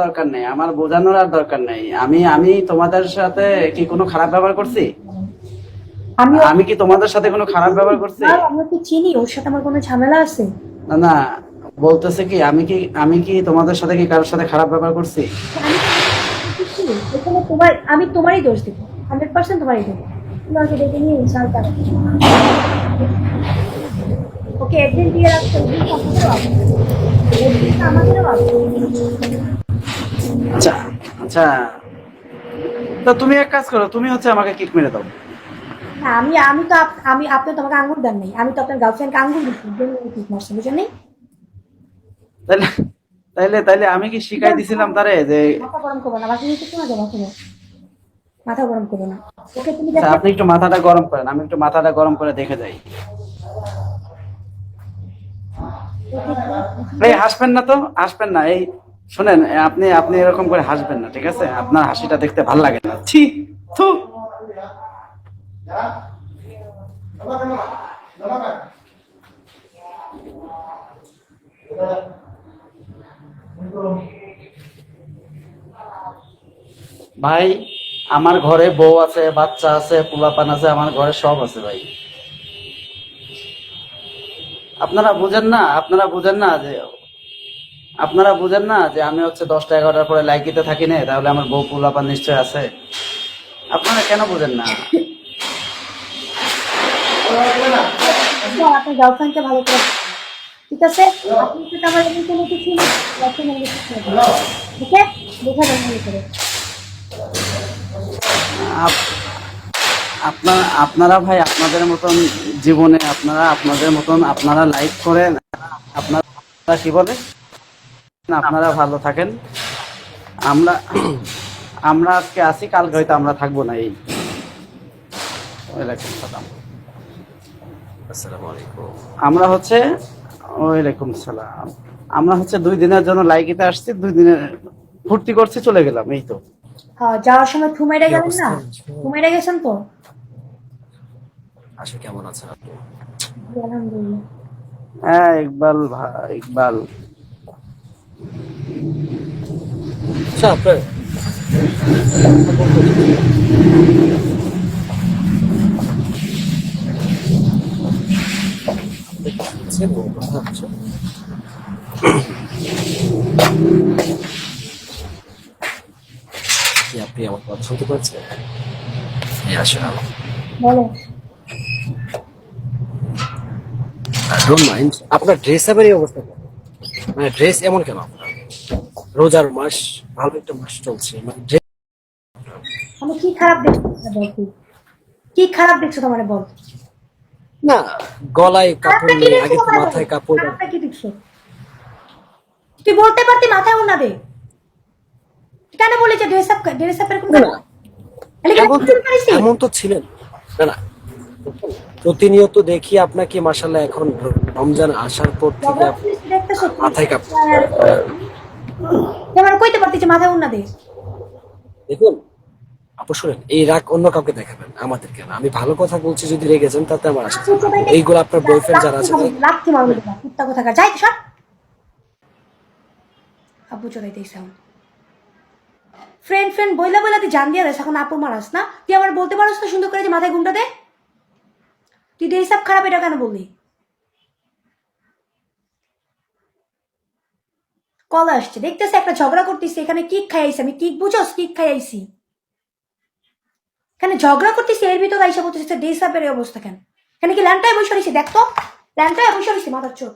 দরকার নেই, আমার বোঝানোর আর দরকার নেই। আমি আমি তোমাদের সাথে কি কোনো খারাপ ব্যবহার করছি? আমি আমি কি তোমাদের সাথে কোনো খারাপ ব্যবহার করছি? আমি ওকে চিনি, ওর সাথে আমার কোনো ঝামেলা আছে? না না, বলতেছে কি আমি কি তোমাদের সাথে কি কারোর সাথে খারাপ ব্যবহার করছি? আমি কি এখানে আমি তোমারই দোষ দিব, 100% তোমারই দেবো। তুমি আমাকে ডেকে নিয়ে ইনসাল্ট করো। ওকে একদিন দিয়ে রাখছো, একদিন তো আমাদেরও আছে, একদিন তো আমাদেরও আছে। আচ্ছা আচ্ছা, তো তুমি এক কাজ করো, তুমি হচ্ছে আমাকে কিক মেরে দাও। না, আমি আমি তো আপনি তোমাকে আঙ্গুল দেন নাই, আমি তো আপনার গার্লফ্রেন্ডকে আঙ্গুল দিচ্ছি, জন্য ঠিক মারছি, বুঝেন নাই? তাইলে তাইলে তাইলে আমি কি শিখাই দিছিলাম তারে যে? মাথা গরম করবো না, বাকি কিছু শোনা যাবে না, মাথা গরম করবো না। ওকে তুমি আচ্ছা, দেখো। আপনি একটু মাথাটা গরম করেন, আমি একটু মাথাটা গরম করে দেখে যাই। ওকে এই হাসবেন না তো, হাসবেন না। এই শুনেন, আপনি আপনি এরকম করে হাসবেন না, ঠিক আছে? আপনার হাসিটা দেখতে ভাল লাগে না। ছি, থু। ভাই, আমার ঘরে বউ আছে, বাচ্চা আছে, পোলাপান আছে, আমার ঘরে সব আছে ভাই। আপনারা বুঝেন না, আপনারা বুঝেন না যে আমি হচ্ছে 10টা 11টার পরে লাইকিতে থাকি না, তাহলে আমার বউ পোলাপান নিশ্চয় আছে। আপনারা কেন বুঝেন না? আপনার গার্লফ্রেন্ডকে ভালো করে, ঠিক আছে? আপনি সাথে আমার এমন কোনো কিছু নেই, আপনি আমার কিছু করে দিন। ওকে, দেখা যাবে ভালো করে। আপ- আপনারা ভাই আপনাদের মতন জীবনে, আপনাদের মতন আপনারা লাইক করেন, আপনারা কি বলে, আপনারা ভালো থাকেন। আমরা আমরা আজকে আছি, কালকে হয়তো আমরা থাকবো না। এই ওয়ালাইকুম সালাম। আসসালামু আলাইকুম। আমরা হচ্ছে ওয়ালাইকুম সালাম। আমরা হচ্ছে 2 দিনের জন্য লাইকিতে আসছি, 2 দিনের ফুর্তি করছি, চলে গেলাম, এই তো। হ্যাঁ, যাওয়ার সময় ঘুমাইরা কি গেলেন না? অবস্থা? ঘুমাইরা গেছেন তো? আসলে কেমন আছেন আপনি? জি, আলহামদুলিল্লাহ। হ্যাঁ, ইকবাল ভাই, ইকবাল। আচ্ছা, আপনার কথা বলতে আপনি কি শুনছেন ও কথা হচ্ছে? কি আপনি আমার কথা শুনতে পাচ্ছেন? হ্যাঁ, আসলে বলো। ডোন্ট মাইন্ড, আপনার ড্রেস আপের এই অবস্থা কেন? মানে ড্রেস এমন কেন আপনার? রোজার মাস, ভালো একটা মাস চলছে, মানে ড্রেস আমি কি খারাপ দেখছো তোমার, বল তুই? কি খারাপ দেখছো তোমার, বল? না, গলায় খারাপটা কাপড় কি নেই, দেখছো আগে তো তোমার, বল? মাথায় কাপড়। খারাপটা কি দেখছো? তুই বলতে পারতি মাথায় ওড়না দে। তুই কেন বলি যে ড্রেস আপ এরকম না কেন? না, আমি কি এমন তো ভুল করেছি? এমন তো ছিলেন না। না, প্রতিনিয়ত দেখি আপনাকে, মাশাআল্লাহ, এখন রমজান আসার পর থেকে ঝগড়া আপনি করতেছি দেখতেছো তুই? মাথায় কাপড়। তুই আমার কইতে পারতি যে মাথায় ওড়না দে। দেখুন আপু, শুনেন, এই রাগ অন্য কাউকে দেখাবেন, আমাদের কেন? আমি ভালো কথা বলছি, যদি রেগে যান তাতে আমার আসে আপু যায় না আপু। চোদাইতে এইগুলো আপনার বয়ফ্রেন্ড যারা লাথি আছে মারবো, তাদের। লাথি মারবো তোরা, কুত্তা কোথাকার, যাই তো সর। আব্বু চোদাইতে সাউন্ড। ফ্রেন্ড ফ্রেন্ড বইলা বইলা তুই জান দিয়া দেস, এখন আপু মারাস না? তুই আমার বলতে পারস না সুন্দর করে যে মাথায় ঘুমটা দে? তুই ডে হিসাব খারাপ এটা কেন বললি? কল আসছে, দেখতেছে একটা ঝগড়া করতেছি, এখানে কিক খাইছি, আমি কিক বুঝোস, কিক খাইছি। এখানে ঝগড়া করতেছি, এর ভিতরে আইসা বলতেছে ডে হিসাবের এই অবস্থা কেন? এখানে কি ল্যান্টায় বসে রয়েছি, দেখতো ল্যান্টায় বসে রয়েছি, মাথার চোখ।